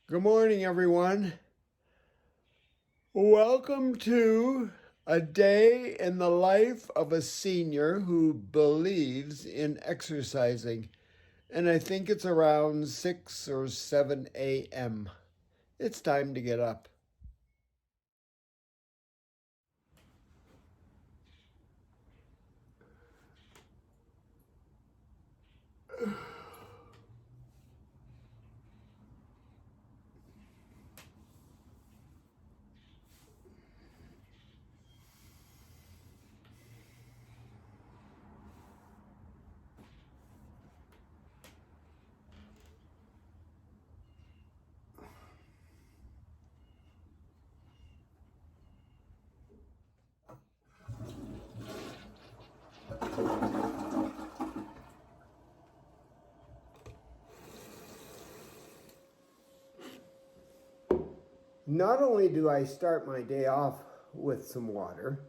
Good morning, everyone. Welcome to a day in the life of a senior who believes in exercising. And I think it's around 6 or 7 a.m. It's time to get up. Not only do I start my day off with some water,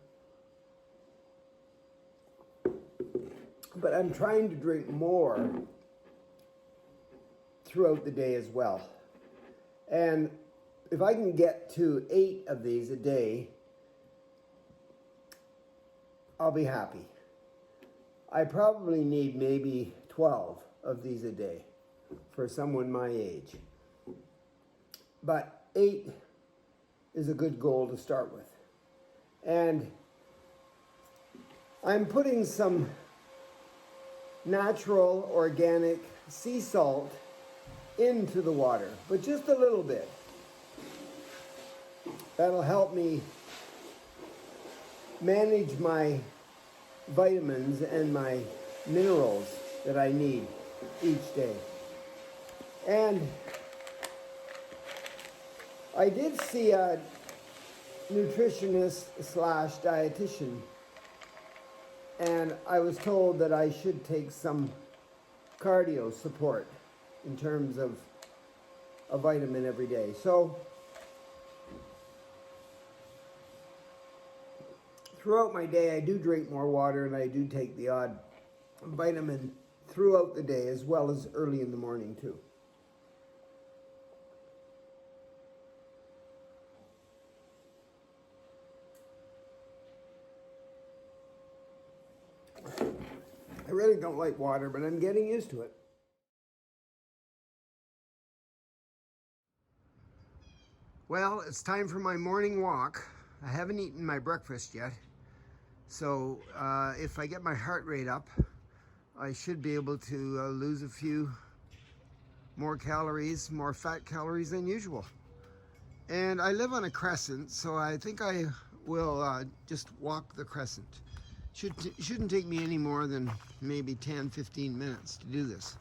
but I'm trying to drink more throughout the day as well. And if I can get to 8 of these a day, I'll be happy. I probably need maybe 12 of these a day for someone my age. But 8 is a good goal to start with. And I'm putting some natural, organic sea salt into the water, but just a little bit. That'll help me manage my vitamins and my minerals that I need each day. And I did see a nutritionist slash dietitian, and I was told that I should take some cardio support in terms of a vitamin every day. So throughout my day, I do drink more water and I do take the odd vitamin throughout the day as well as early in the morning too. I really don't like water, but I'm getting used to it. Well, it's time for my morning walk. I haven't eaten my breakfast yet. So if I get my heart rate up, I should be able to lose a few more calories, more fat calories than usual. And I live on a crescent, so I think I will just walk the crescent. Shouldn't take me any more than maybe 10-15 minutes to do this.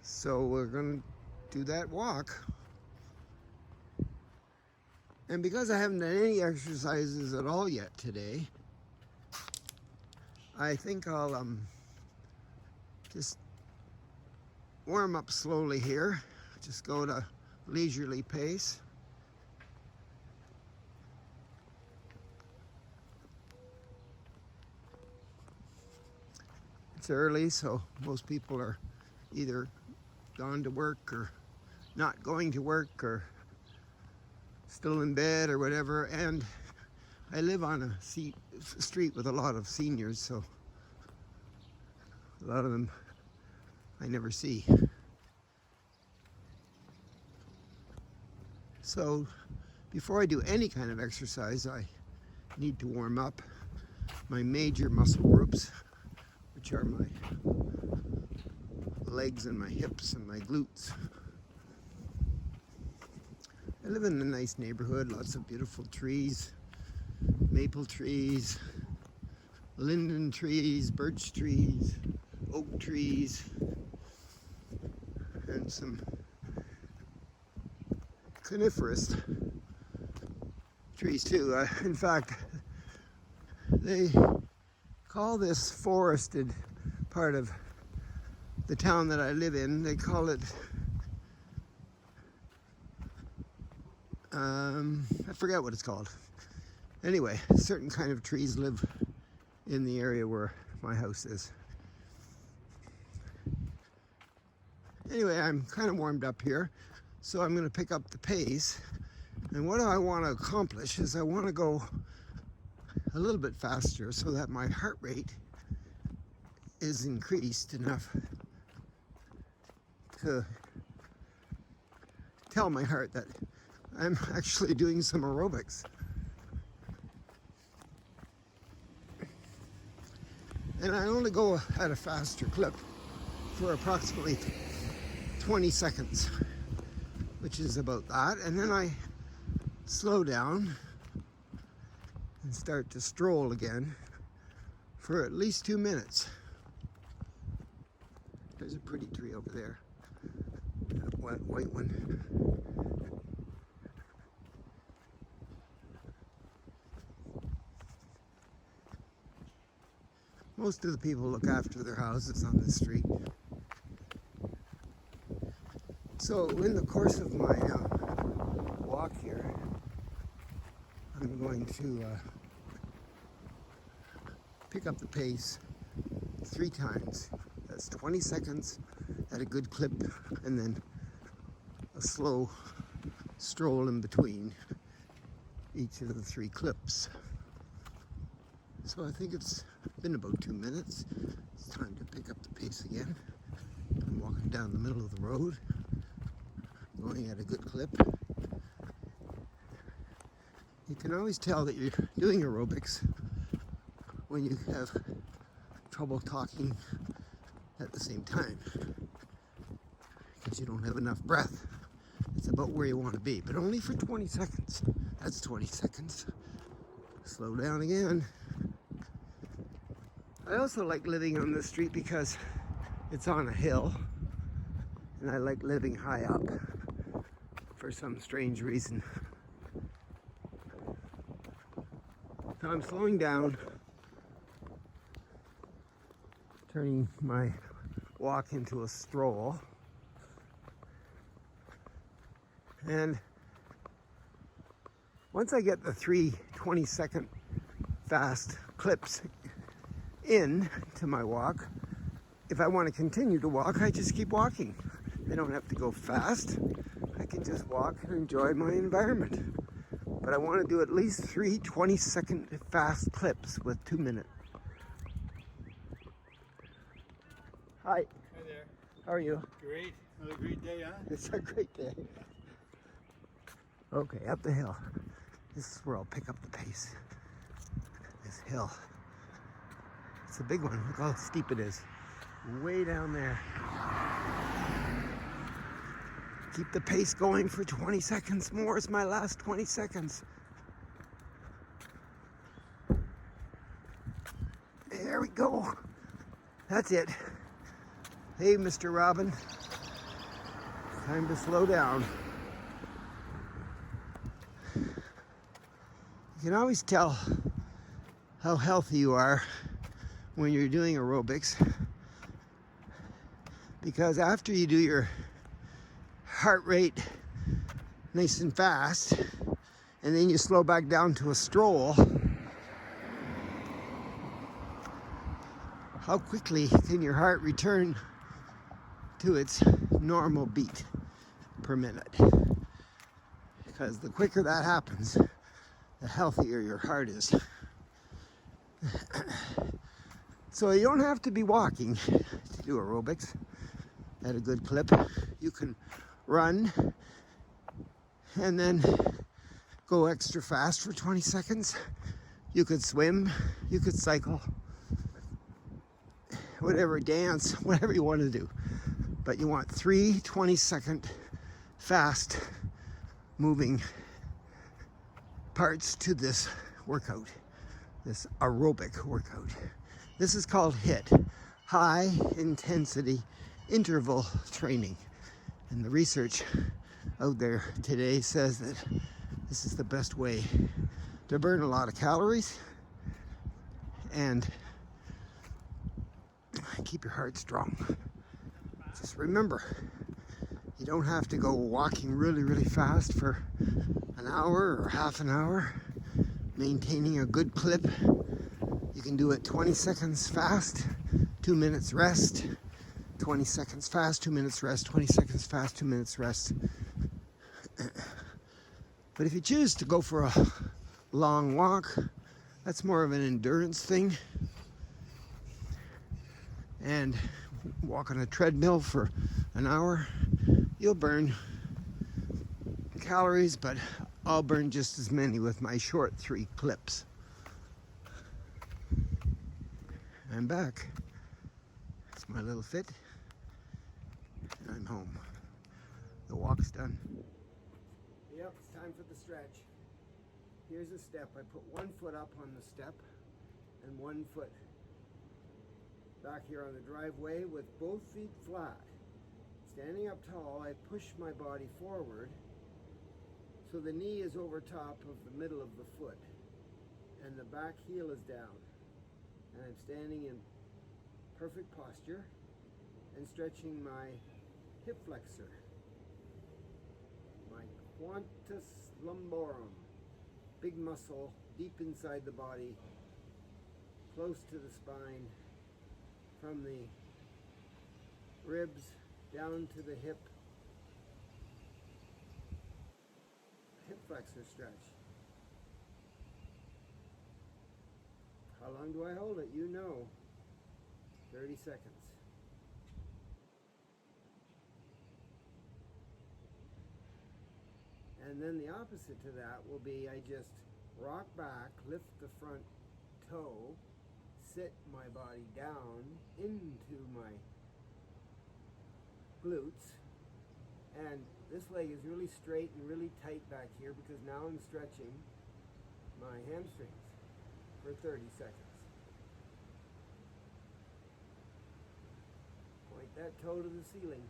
So we're going to do that walk. And because I haven't done any exercises at all yet today, I think I'll just warm up slowly here. Just go at a leisurely pace. It's early, so most people are either gone to work or not going to work or still in bed or whatever. And I live on a street with a lot of seniors, so a lot of them I never see. So before I do any kind of exercise, I need to warm up my major muscle groups, which are my legs and my hips and my glutes. I live in a nice neighborhood, lots of beautiful trees, maple trees, linden trees, birch trees, oak trees, and some coniferous trees too. In fact, they call this forested part of the town that I live in, they call it, I forget what it's called. Anyway, certain kind of trees live in the area where my house is. Anyway, I'm kind of warmed up here. So I'm going to pick up the pace. And what I want to accomplish is I want to go a little bit faster so that my heart rate is increased enough to tell my heart that I'm actually doing some aerobics. And I only go at a faster clip for approximately 20 seconds, which is about that. And then I slow down and start to stroll again for at least 2 minutes. There's a pretty tree over there, that white one. Most of the people look after their houses on the street. So in the course of my walk here, I'm going to pick up the pace 3 times. That's 20 seconds at a good clip, and then a slow stroll in between each of the 3 clips. So I think it's been about 2 minutes. It's time to pick up the pace again. I'm walking down the middle of the road, going at a good clip. You can always tell that you're doing aerobics when you have trouble talking at the same time, because you don't have enough breath. It's about where you want to be, but only for 20 seconds. That's 20 seconds. Slow down again. I also like living on the street because it's on a hill, and I like living high up for some strange reason. So I'm slowing down, turning my walk into a stroll, and once I get the 3 20-second fast clips in to my walk, if I want to continue to walk, I just keep walking. I don't have to go fast. I can just walk and enjoy my environment. But I want to do at least 3 20-second fast clips with 2 minutes. Hi. Hi there. How are you? Great. Another great day, huh? It's a great day. Okay, up the hill. This is where I'll pick up the pace. This hill. It's a big one. Look how steep it is. Way down there. Keep the pace going for 20 seconds more. It's my last 20 seconds. There we go. That's it. Hey, Mr. Robin. Time to slow down. You can always tell how healthy you are when you're doing aerobics, because after you do your heart rate nice and fast, and then you slow back down to a stroll, how quickly can your heart return to its normal beat per minute? Because the quicker that happens, the healthier your heart is. So you don't have to be walking to do aerobics at a good clip. You can run and then go extra fast for 20 seconds. You could swim, you could cycle, whatever, dance, whatever you want to do. But you want 3 20-second fast moving parts to this workout, this aerobic workout. This is called HIIT, high intensity interval training. And the research out there today says that this is the best way to burn a lot of calories and keep your heart strong. Just remember, you don't have to go walking really, really fast for an hour or half an hour. Maintaining a good clip, you can do it 20 seconds fast, 2 minutes rest, 20 seconds fast, 2 minutes rest, 20 seconds fast, 2 minutes rest. But if you choose to go for a long walk, that's more of an endurance thing. And walk on a treadmill for an hour, you'll burn calories, but I'll burn just as many with my short 3 clips. I'm back. It's my little fit. And I'm home. The walk's done. Yep, it's time for the stretch. Here's a step. I put 1 foot up on the step and 1 foot back here on the driveway with both feet flat. Standing up tall, I push my body forward so the knee is over top of the middle of the foot and the back heel is down. And I'm standing in perfect posture and stretching my hip flexor, my quantus lumborum, big muscle deep inside the body, close to the spine, from the ribs down to the hip flexor stretch. How long do I hold it? You know, 30 seconds. And then the opposite to that will be I just rock back, lift the front toe, sit my body down into my glutes, and this leg is really straight and really tight back here because now I'm stretching my hamstrings for 30 seconds. Point that toe to the ceiling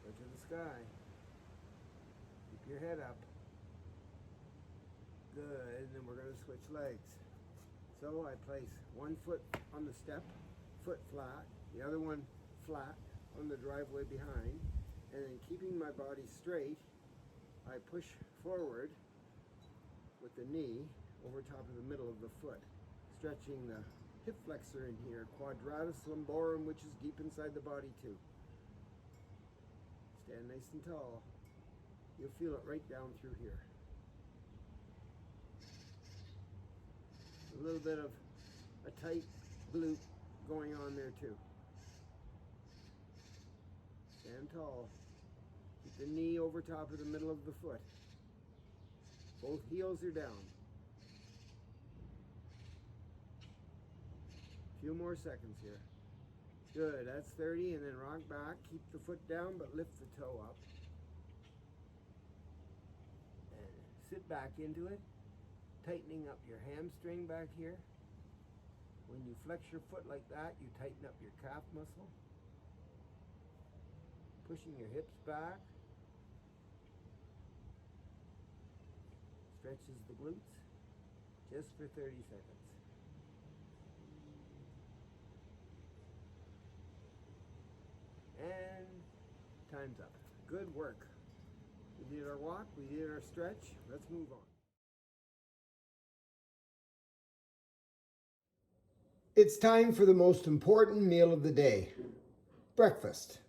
or to the sky. Keep your head up. Good, and then we're going to switch legs. So I place 1 foot on the step, foot flat, the other one flat on the driveway behind, and then keeping my body straight, I push forward with the knee over top of the middle of the foot, stretching the hip flexor in here, quadratus lumborum, which is deep inside the body too. Stand nice and tall. You'll feel it right down through here. A little bit of a tight glute going on there too. Stand tall. Keep the knee over top of the middle of the foot. Both heels are down. A few more seconds here. Good, that's 30, and then rock back. Keep the foot down, but lift the toe up. And sit back into it. Tightening up your hamstring back here. When you flex your foot like that, you tighten up your calf muscle. Pushing your hips back. Stretches the glutes just for 30 seconds. And time's up. Good work. We did our walk, we did our stretch. Let's move on. It's time for the most important meal of the day, breakfast.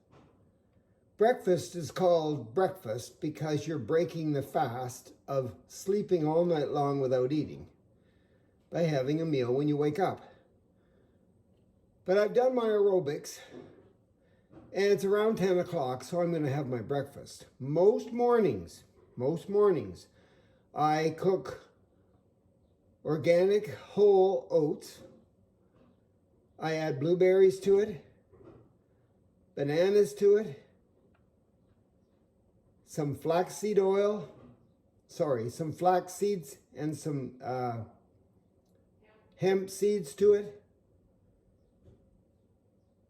Breakfast is called breakfast because you're breaking the fast of sleeping all night long without eating by having a meal when you wake up. But I've done my aerobics and it's around 10 o'clock, so I'm going to have my breakfast. Most mornings, I cook organic whole oats. I add blueberries to it, bananas to it, some flaxseed oil, some flax seeds and some hemp seeds to it,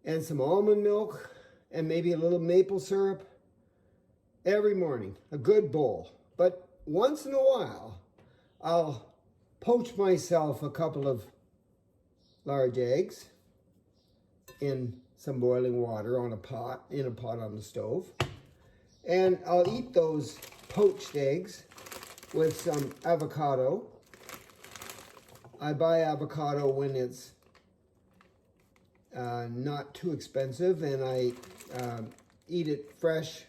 and some almond milk, and maybe a little maple syrup every morning, a good bowl. But once in a while, I'll poach myself a couple of large eggs in some boiling water in a pot on the stove. And I'll eat those poached eggs with some avocado. I buy avocado when it's not too expensive, and I eat it fresh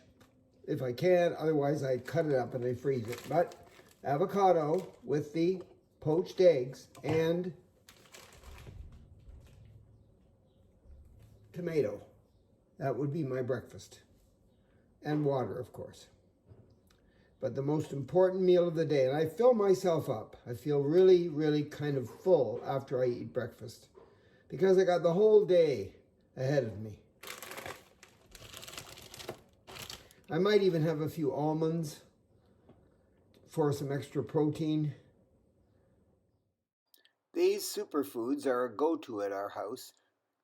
if I can. Otherwise, I cut it up and I freeze it. But avocado with the poached eggs and tomato. That would be my breakfast. And water, of course. But the most important meal of the day, and I fill myself up. I feel really, really kind of full after I eat breakfast because I got the whole day ahead of me. I might even have a few almonds for some extra protein. These superfoods are a go-to at our house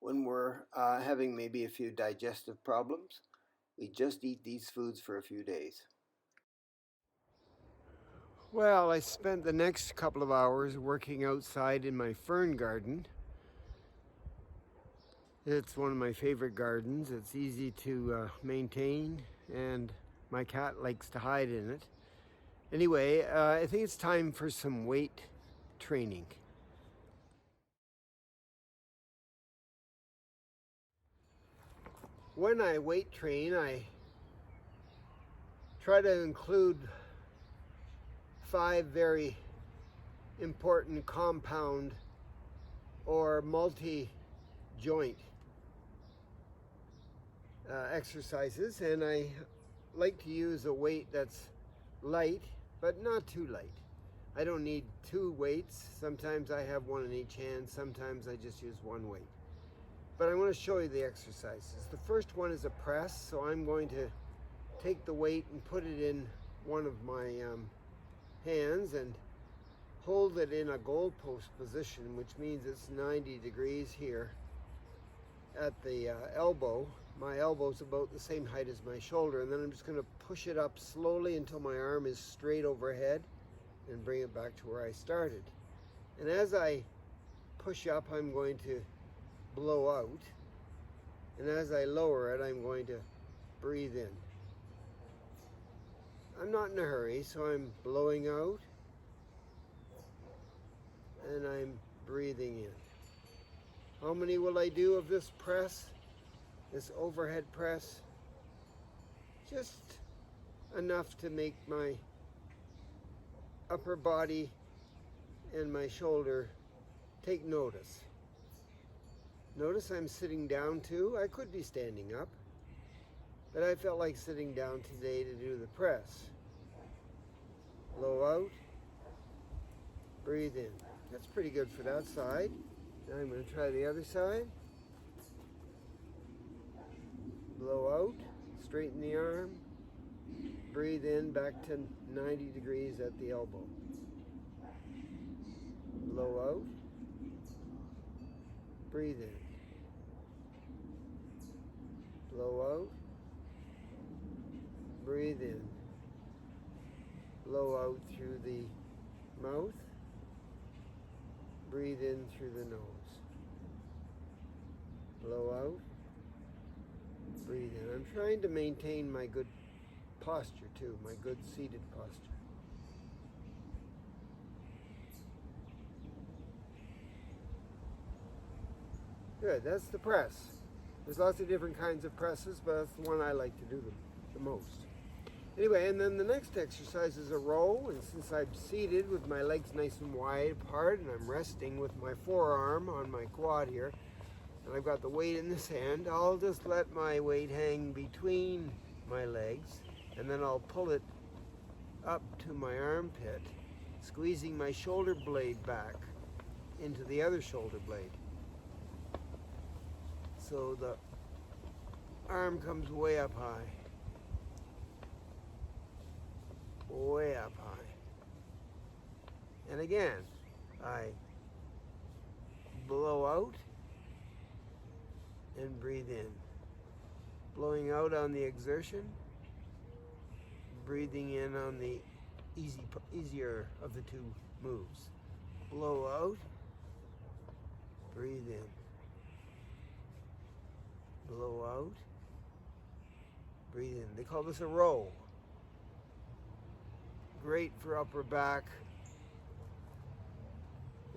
when we're having maybe a few digestive problems. We just eat these foods for a few days. Well, I spent the next couple of hours working outside in my fern garden. It's one of my favorite gardens. It's easy to maintain, and my cat likes to hide in it. Anyway, I think it's time for some weight training. When I weight train, I try to include 5 very important compound or multi-joint exercises, and I like to use a weight that's light but not too light. I don't need 2 weights. Sometimes I have one in each hand, sometimes I just use 1 weight. But I want to show you the exercises. The first one is a press, so I'm going to take the weight and put it in one of my hands and hold it in a goalpost position, which means it's 90 degrees here at the elbow. My elbow's about the same height as my shoulder, and then I'm just going to push it up slowly until my arm is straight overhead and bring it back to where I started. And as I push up, I'm going to blow out, and as I lower it, I'm going to breathe in. I'm not in a hurry, so I'm blowing out and I'm breathing in. How many will I do of this press, this overhead press? Just enough to make my upper body and my shoulder take notice. Notice I'm sitting down too. I could be standing up, but I felt like sitting down today to do the press. Blow out, breathe in. That's pretty good for that side. Now I'm going to try the other side. Blow out, straighten the arm, breathe in back to 90 degrees at the elbow. Blow out, breathe in. Blow out, breathe in. Blow out through the mouth, breathe in through the nose. Blow out, breathe in. I'm trying to maintain my good posture too, my good seated posture. Good, that's the press. There's lots of different kinds of presses, but that's the one I like to do the most. Anyway, and then the next exercise is a row, and since I'm seated with my legs nice and wide apart, and I'm resting with my forearm on my quad here, and I've got the weight in this hand, I'll just let my weight hang between my legs, and then I'll pull it up to my armpit, squeezing my shoulder blade back into the other shoulder blade. So the arm comes way up high. Way up high. And again, I blow out and breathe in. Blowing out on the exertion, breathing in on the easier of the 2 moves. Blow out, breathe in. Blow out, breathe in. They call this a row. Great for upper back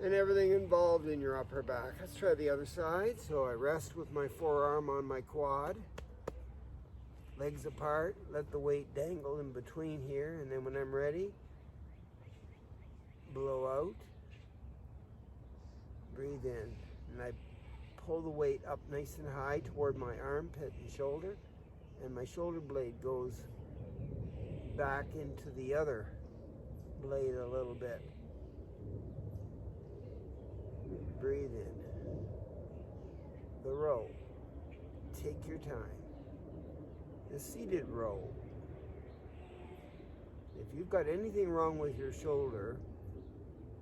and everything involved in your upper back. Let's try the other side. So I rest with my forearm on my quad. Legs apart, let the weight dangle in between here, and then when I'm ready, blow out, breathe in, and I pull the weight up nice and high toward my armpit and shoulder, and my shoulder blade goes back into the other blade a little bit. Breathe in. The row. Take your time. The seated row. If you've got anything wrong with your shoulder,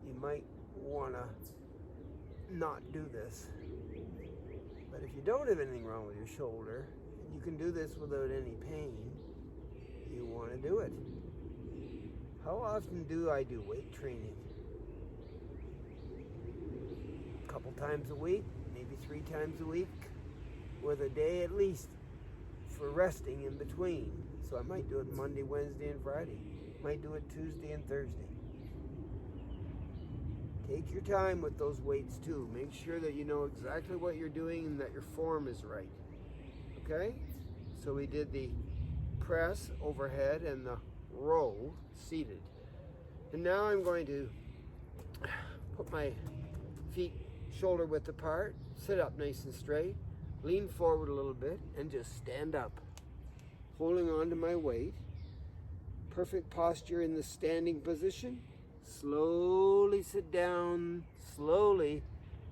you might want to not do this. But if you don't have anything wrong with your shoulder, and you can do this without any pain, you want to do it. How often do I do weight training? A couple times a week, maybe 3 times a week, with a day at least for resting in between. So I might do it Monday, Wednesday, and Friday. Might do it Tuesday and Thursday. Take your time with those weights too. Make sure that you know exactly what you're doing and that your form is right. Okay? So we did the press overhead and the row seated. And now I'm going to put my feet shoulder width apart, sit up nice and straight, lean forward a little bit, and just stand up, holding on to my weight. Perfect posture in the standing position. Slowly sit down, slowly,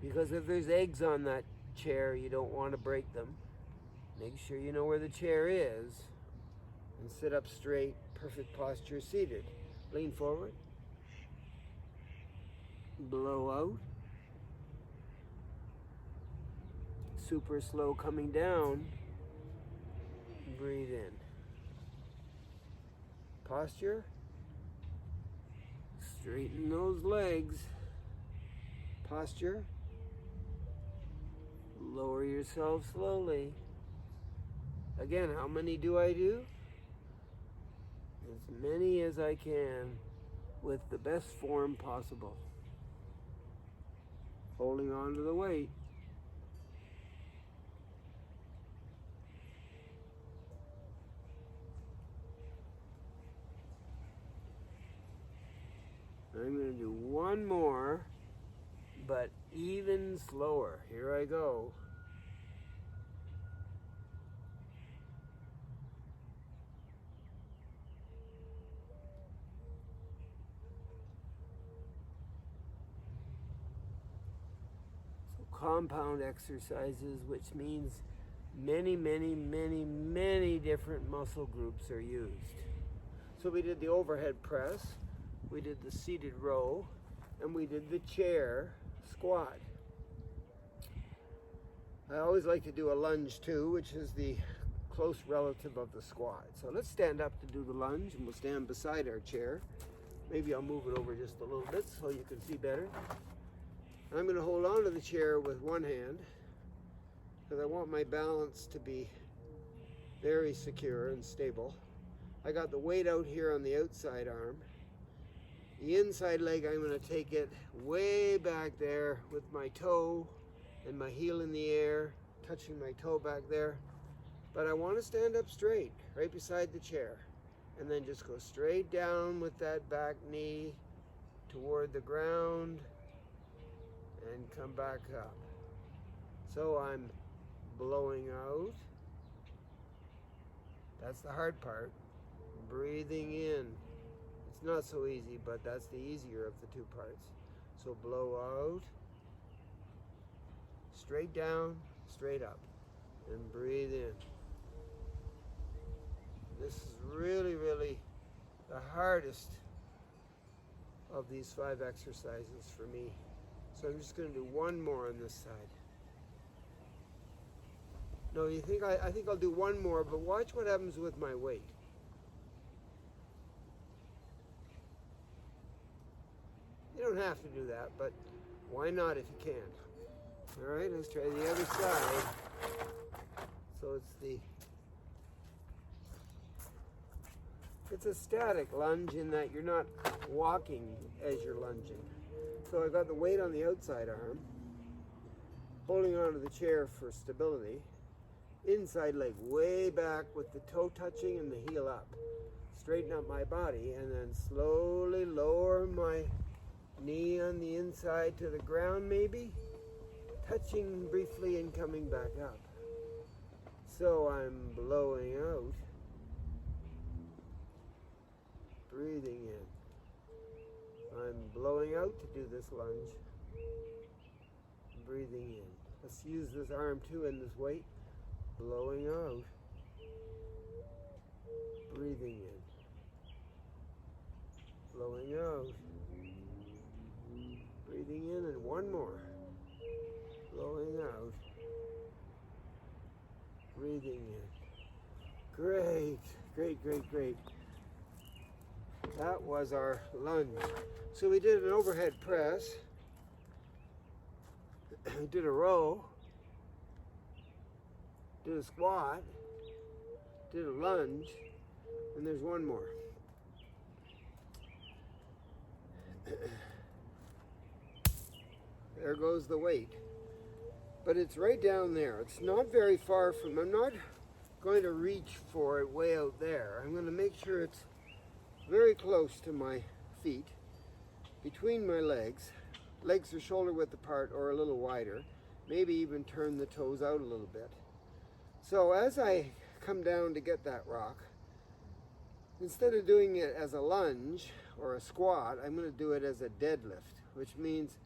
because if there's eggs on that chair, you don't want to break them. Make sure you know where the chair is, and sit up straight, perfect posture seated. Lean forward. Blow out. Super slow coming down. Breathe in. Posture. Straighten those legs. Posture. Lower yourself slowly. Again, how many do I do? As many as I can with the best form possible. Holding on to the weight. I'm going to do one more, but even slower. Here I go. So compound exercises, which means many different muscle groups are used. So we did the overhead press. We did the seated row, and we did the chair squat. I always like to do a lunge too, which is the close relative of the squat. So let's stand up to do the lunge, and we'll stand beside our chair. Maybe I'll move it over just a little bit so you can see better. I'm going to hold on to the chair with one hand, because I want my balance to be very secure and stable. I got the weight out here on the outside arm. The inside leg, I'm going to take it way back there with my toe and my heel in the air, touching my toe back there. But I want to stand up straight, right beside the chair. And then just go straight down with that back knee toward the ground and come back up. So I'm blowing out. That's the hard part. Breathing in. It's not so easy, but that's the easier of the two parts. So blow out, straight down, straight up, and breathe in. This is really the hardest of these 5 exercises for me. So I'm just going to do one more on this side. No, you think I think I'll do one more, but watch what happens with my weight. You don't have to do that, but why not if you can? All right, let's try the other side. So it's a static lunge in that you're not walking as you're lunging. So I've got the weight on the outside arm, holding onto the chair for stability. inside leg way back with the toe touching and the heel up. Straighten up my body and then slowly lower my knee on the inside to the ground maybe, touching briefly and coming back up. So I'm blowing out, breathing in. I'm blowing out to do this lunge, breathing in. Let's use this arm too and this weight. Blowing out, breathing in, blowing out, breathing in, and one more. Blowing out, breathing in. Great, great, great, great. That was our lunge. So we did an overhead press. We did a row. Did a squat. Did a lunge. And there's one more. There goes the weight. But it's right down there. It's not very far from, I'm not going to reach for it way out there. I'm going to make sure it's very close to my feet, between my legs. Legs are shoulder width apart or a little wider. Maybe even turn the toes out a little bit. So as I come down to get that rock, instead of doing it as a lunge or a squat, I'm going to do it as a deadlift, which means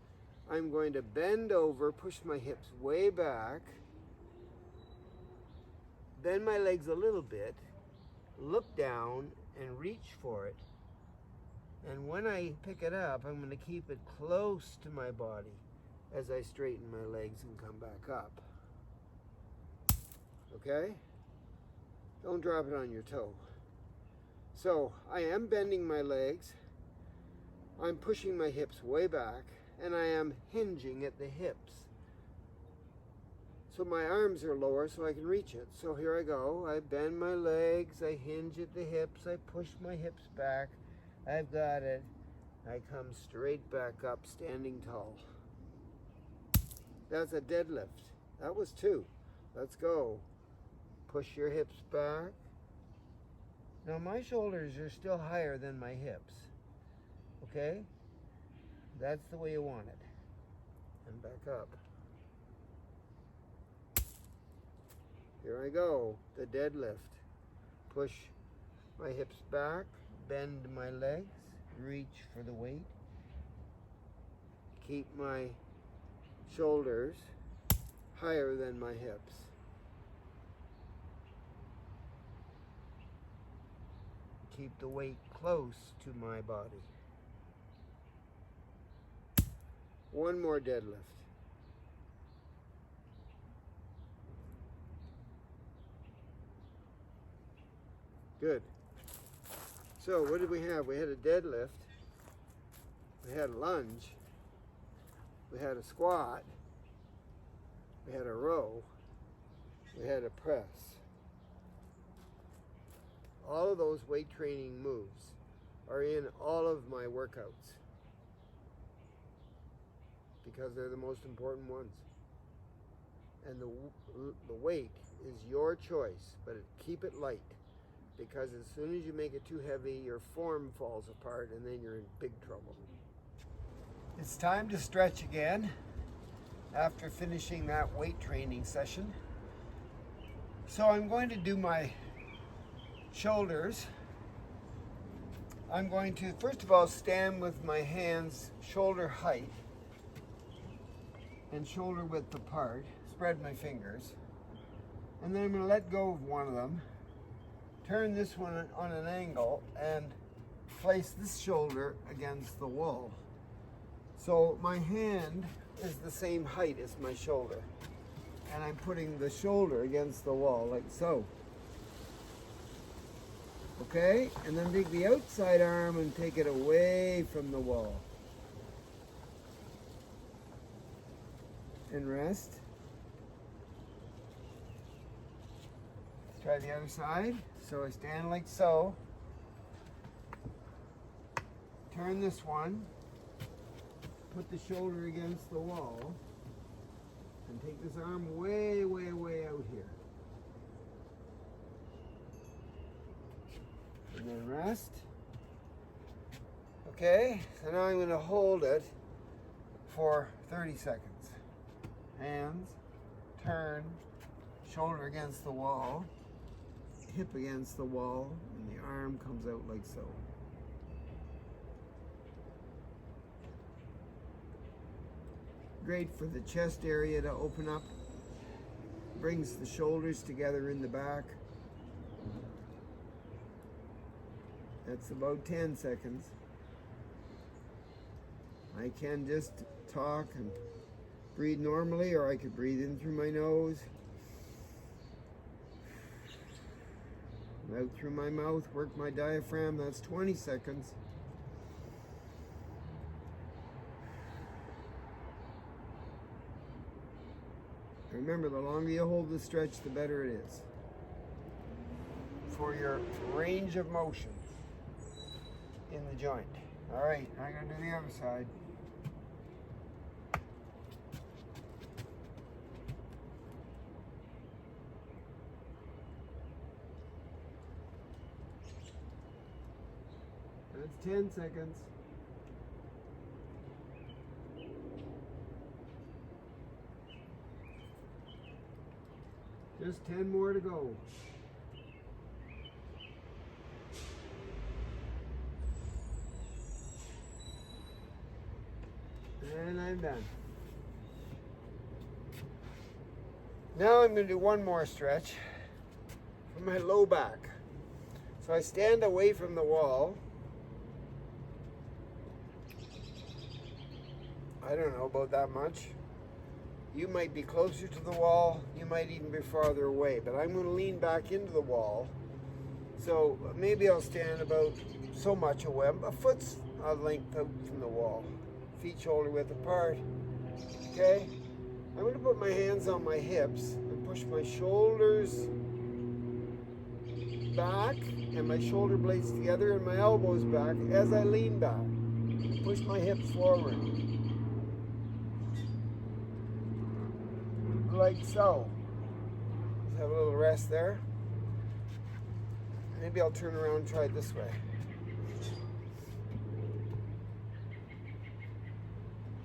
I'm going to bend over, push my hips way back, bend my legs a little bit, look down and reach for it. And when I pick it up, I'm going to keep it close to my body as I straighten my legs and come back up. Okay? Don't drop it on your toe. So I am bending my legs, I'm pushing my hips way back, and I am hinging at the hips. So my arms are lower so I can reach it. So here I go. I bend my legs, I hinge at the hips, I push my hips back. I've got it. I come straight back up, standing tall. That's a deadlift. That was 2. Let's go. Push your hips back. Now my shoulders are still higher than my hips. Okay? That's the way you want it. And back up. Here I go, the deadlift. Push my hips back, bend my legs, reach for the weight. Keep my shoulders higher than my hips. Keep the weight close to my body. One more deadlift. Good. So what did we have? We had a deadlift, we had a lunge, we had a squat, we had a row, we had a press. All of those weight training moves are in all of my workouts because they're the most important ones. And the weight is your choice, but keep it light. Because as soon as you make it too heavy, your form falls apart and then you're in big trouble. It's time to stretch again after finishing that weight training session. So I'm going to do my shoulders. I'm going to, first of all, stand with my hands shoulder height and shoulder width apart, spread my fingers, and then I'm going to let go of one of them. Turn this one on an angle and place this shoulder against the wall. So my hand is the same height as my shoulder. And I'm putting the shoulder against the wall like so. Okay? And then take the outside arm and take it away from the wall. And rest. Try the other side. So I stand like so. Turn this one. Put the shoulder against the wall. And take this arm way, way, way out here. and then rest. Okay, so now I'm going to hold it for 30 seconds. Hands, turn, shoulder against the wall, hip against the wall, and the arm comes out like so. Great for the chest area to open up. Brings the shoulders together in the back. That's about 10 seconds. I can just talk and breathe normally, or I could breathe in through my nose, out through my mouth, work my diaphragm. That's 20 seconds. Remember, the longer you hold the stretch, the better it is for your range of motion in the joint. All right, I'm going to do the other side. That's 10 seconds. Just 10 more to go. And I'm done. Now I'm going to do one more stretch for my low back. So I stand away from the wall. I don't know about that much. You might be closer to the wall, you might even be farther away, but I'm going to lean back into the wall. So maybe I'll stand about so much away, a foot's length out from the wall. Feet shoulder width apart. Okay? I'm going to put my hands on my hips and push my shoulders back and my shoulder blades together and my elbows back as I lean back. Push my hips forward. Like so. Just have a little rest there. Maybe I'll turn around and try it this way.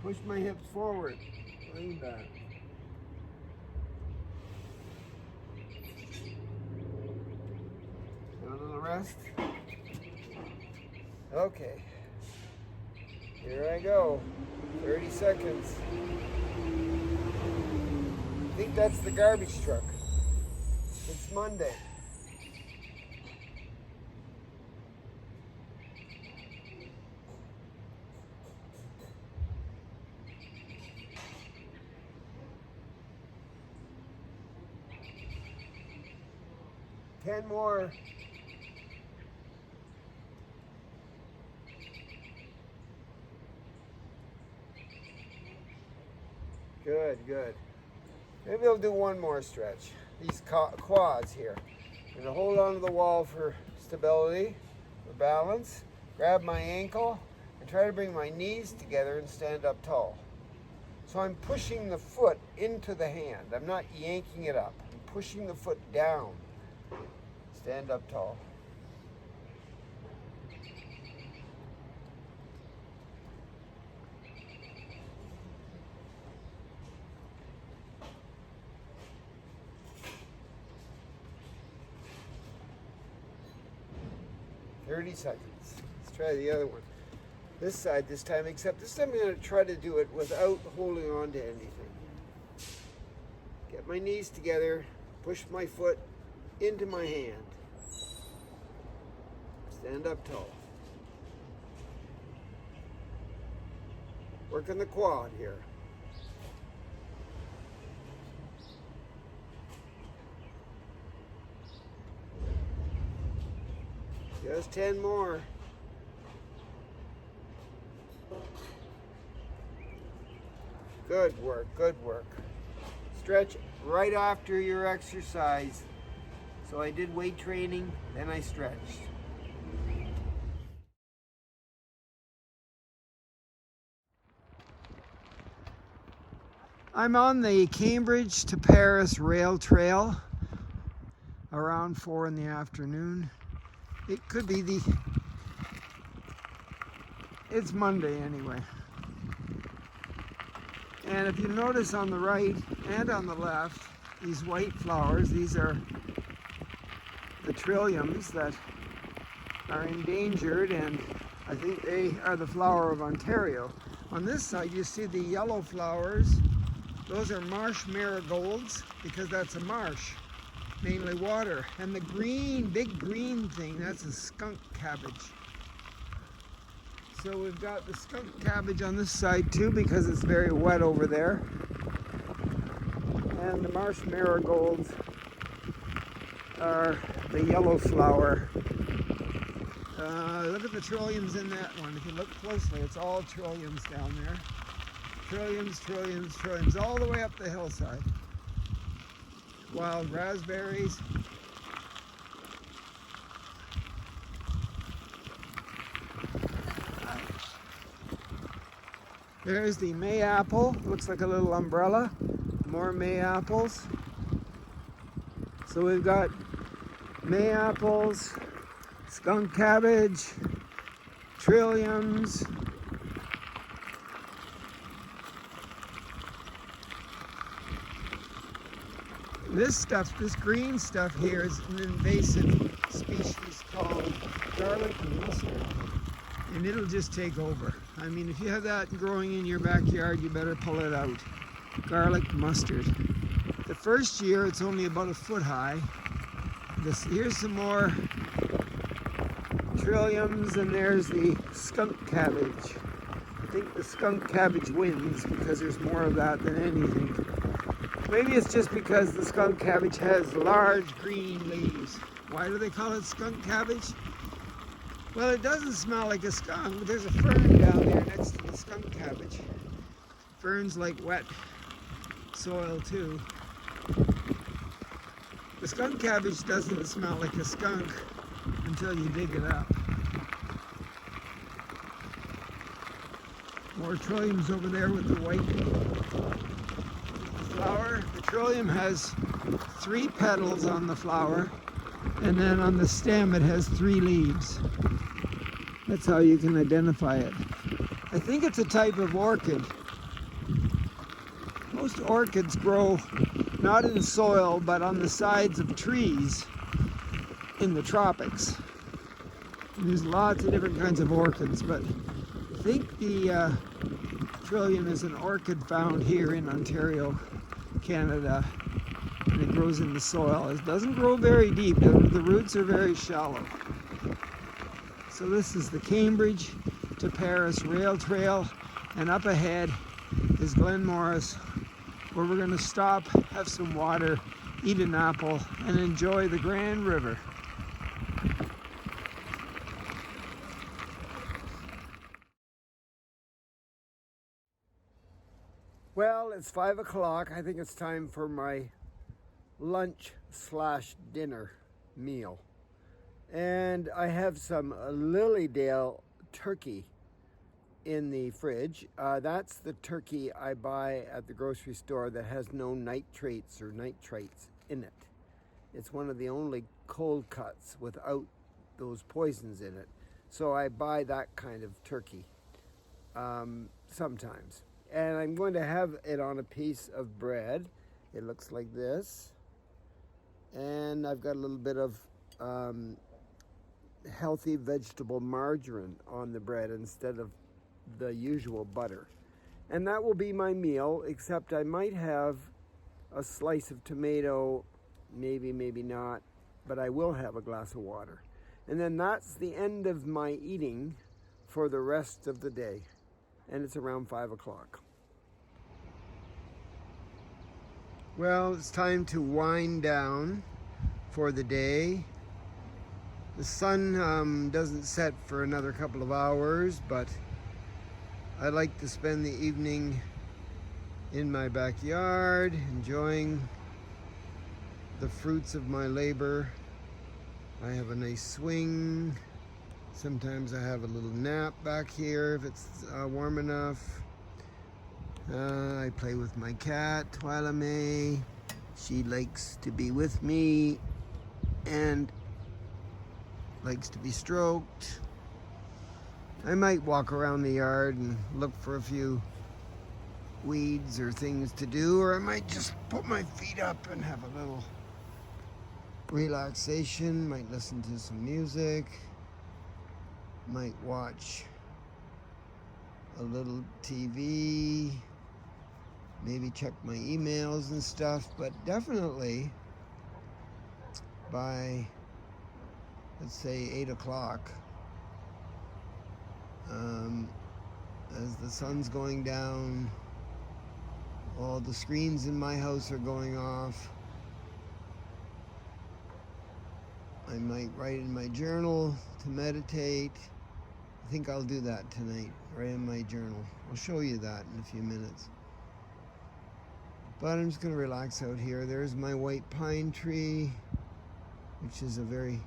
Push my hips forward. Lean back. A little rest. Okay. Here I go. 30 seconds. I think that's the garbage truck. It's Monday. Ten more. Good, good. Maybe I'll do one more stretch. These quads here. I'm going to hold on to the wall for stability, for balance. Grab my ankle and try to bring my knees together and stand up tall. So I'm pushing the foot into the hand. I'm not yanking it up. I'm pushing the foot down. Stand up tall. "30 seconds. Let's try the other one. This side this time, except this time I'm going to try to do it without holding on to anything. Get my knees together, push my foot into my hand. Stand up tall. Work on the quad here. Just 10 more. Good work, good work. Stretch right after your exercise. So I did weight training, then I stretched. I'm on the Cambridge to Paris rail trail around 4 in the afternoon. It could be it's Monday anyway. And if you notice on the right and on the left, these white flowers, these are the trilliums that are endangered, and I think they are the flower of Ontario. On this side, you see the yellow flowers. Those are marsh marigolds, because that's a marsh, mainly water. And the green, big green thing, that's a skunk cabbage. So we've got the skunk cabbage on this side too, because it's very wet over there. And the marsh marigolds are the yellow flower. Look at the trilliums in that one. If you look closely, it's all trilliums down there. Trilliums, trilliums, trilliums, all the way up the hillside. Wild raspberries. There's the mayapple. Looks like a little umbrella. More mayaples. So we've got mayaples, skunk cabbage, trilliums. This stuff, this green stuff here, is an invasive species called garlic mustard, and it'll just take over. I mean, if you have that growing in your backyard, you better pull it out. Garlic mustard. The first year, it's only about a foot high. Here's some more trilliums, and there's the skunk cabbage. I think the skunk cabbage wins because there's more of that than anything. Maybe it's just because the skunk cabbage has large green leaves. Why do they call it skunk cabbage? Well, it doesn't smell like a skunk. There's a fern down there next to the skunk cabbage. Ferns like wet soil too. The skunk cabbage doesn't smell like a skunk until you dig it up. More trilliums over there with the white flower. The trillium has 3 petals on the flower, and then on the stem it has 3 leaves. That's how you can identify it. I think it's a type of orchid. Most orchids grow not in soil, but on the sides of trees in the tropics. And there's lots of different kinds of orchids, but I think the trillium is an orchid found here in Ontario, Canada, and it grows in the soil. It doesn't grow very deep. The roots are very shallow. So this is the Cambridge to Paris rail trail, and up ahead is Glen Morris, where we're going to stop, have some water, eat an apple, and enjoy the Grand River. Well, it's 5 o'clock. I think it's time for my lunch/dinner meal. And I have some Lilydale turkey in the fridge. That's the turkey I buy at the grocery store that has no nitrates or nitrites in it. It's one of the only cold cuts without those poisons in it. So I buy that kind of turkey sometimes. And I'm going to have it on a piece of bread. It looks like this. And I've got a little bit of healthy vegetable margarine on the bread instead of the usual butter. And that will be my meal, except I might have a slice of tomato, maybe not, but I will have a glass of water. And then that's the end of my eating for the rest of the day. And it's around 5 o'clock. Well, it's time to wind down for the day. The sun doesn't set for another couple of hours, but I like to spend the evening in my backyard, enjoying the fruits of my labor. I have a nice swing. Sometimes I have a little nap back here if it's warm enough. I play with my cat, Twyla. She likes to be with me, and likes to be stroked. I might walk around the yard and look for a few weeds or things to do, or I might just put my feet up and have a little relaxation, might listen to some music, might watch a little TV, maybe check my emails and stuff, but definitely by, let's say, 8 o'clock, as the sun's going down, all the screens in my house are going off. I might write in my journal to meditate. I think I'll do that tonight, write in my journal. I'll show you that in a few minutes. But I'm just going to relax out here. There's my white pine tree, which is a very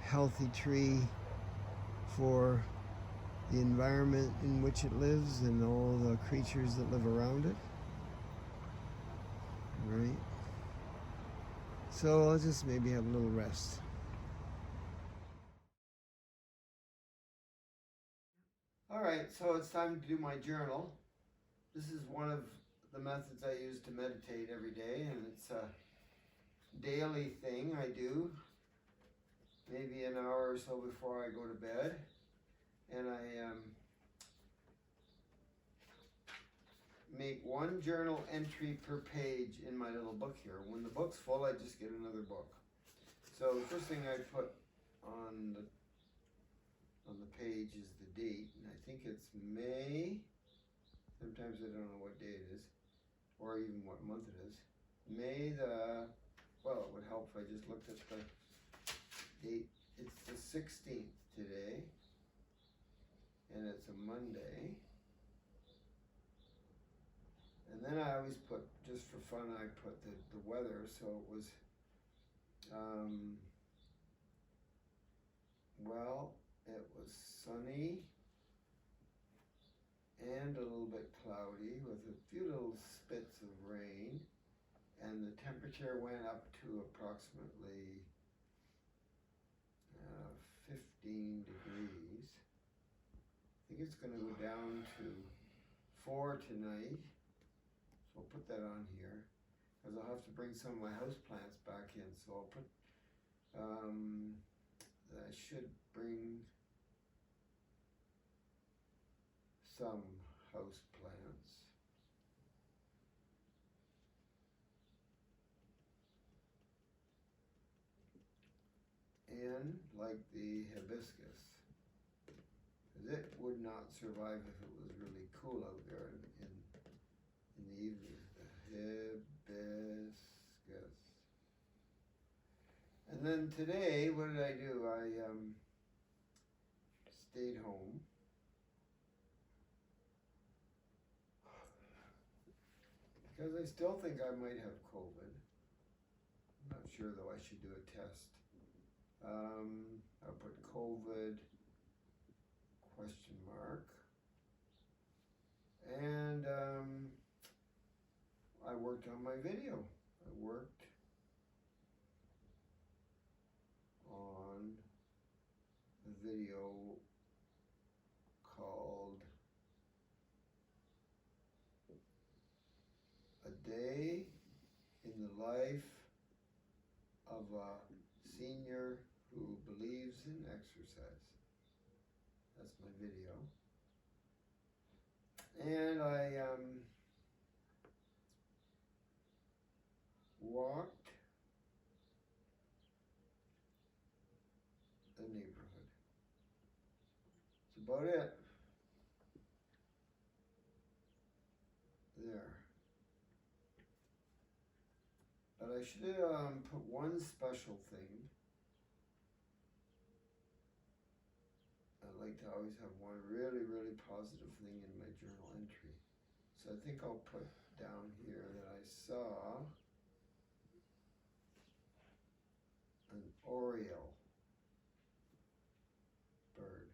healthy tree for the environment in which it lives and all the creatures that live around it. Right? So I'll just maybe have a little rest. All right, so it's time to do my journal. This is one of the methods I use to meditate every day, and it's a daily thing I do, maybe an hour or so before I go to bed. And I make one journal entry per page in my little book here. When the book's full, I just get another book. So the first thing I put on the page is the date, and I think it's May. Sometimes I don't know what day it is, or even what month it is. May the, well, it would help if I just looked at the date. It's the 16th today, and it's a Monday. And then I always put, just for fun, I put the weather, so it was, well, it was sunny and a little bit cloudy with a few little spits of rain, and the temperature went up to approximately 15 degrees. I think it's going to go down to 4 tonight, so I'll put that on here because I'll have to bring some of my house plants back in, so I'll put, I should bring some house plants. In, like the hibiscus, because it would not survive if it was really cool out there in the evening. The hibiscus. And then today, what did I do? I stayed home. Because I still think I might have COVID. I'm not sure though, I should do a test. I'll put COVID ? And I worked on my video. I worked on a video called A Day in the Life of a Senior Who Believes in Exercise. That's my video. And I walked the neighborhood. That's about it. There. But I should put one special thing. I like to always have one really, really positive thing in my journal entry. So I think I'll put down here that I saw an oriole bird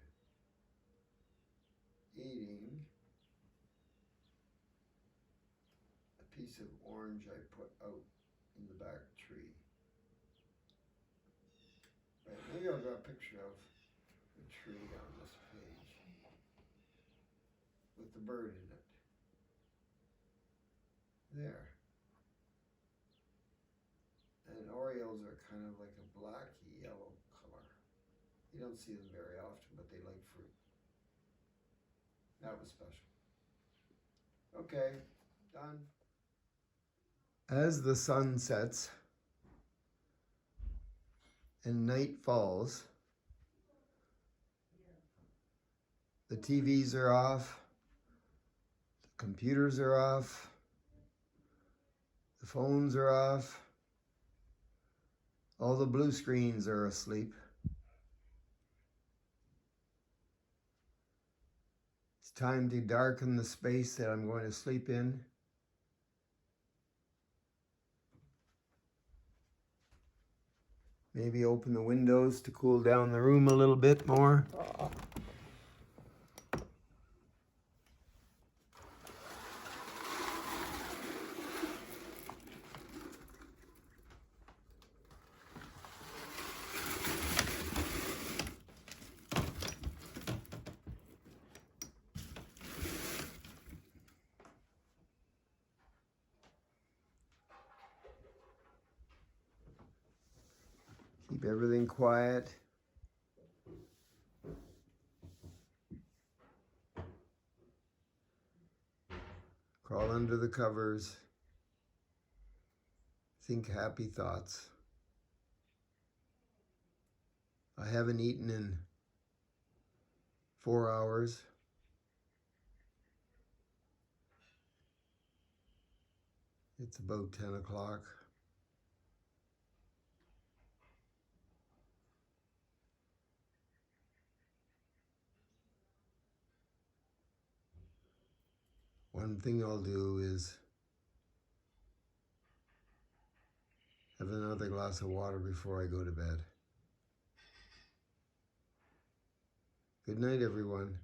eating a piece of orange I put out in the back tree. Maybe I'll draw a picture of the tree on this page with the bird in it. There. And Orioles are kind of like a blacky yellow color. You don't see them very often, but they like fruit. That was special. Okay, done. As the sun sets and night falls, the TVs are off, the computers are off, the phones are off, all the blue screens are asleep. It's time to darken the space that I'm going to sleep in. Maybe open the windows to cool down the room a little bit more. Keep everything quiet. Crawl under the covers. Think happy thoughts. I haven't eaten in 4 hours. It's about 10 o'clock. One thing I'll do is have another glass of water before I go to bed. Good night, everyone.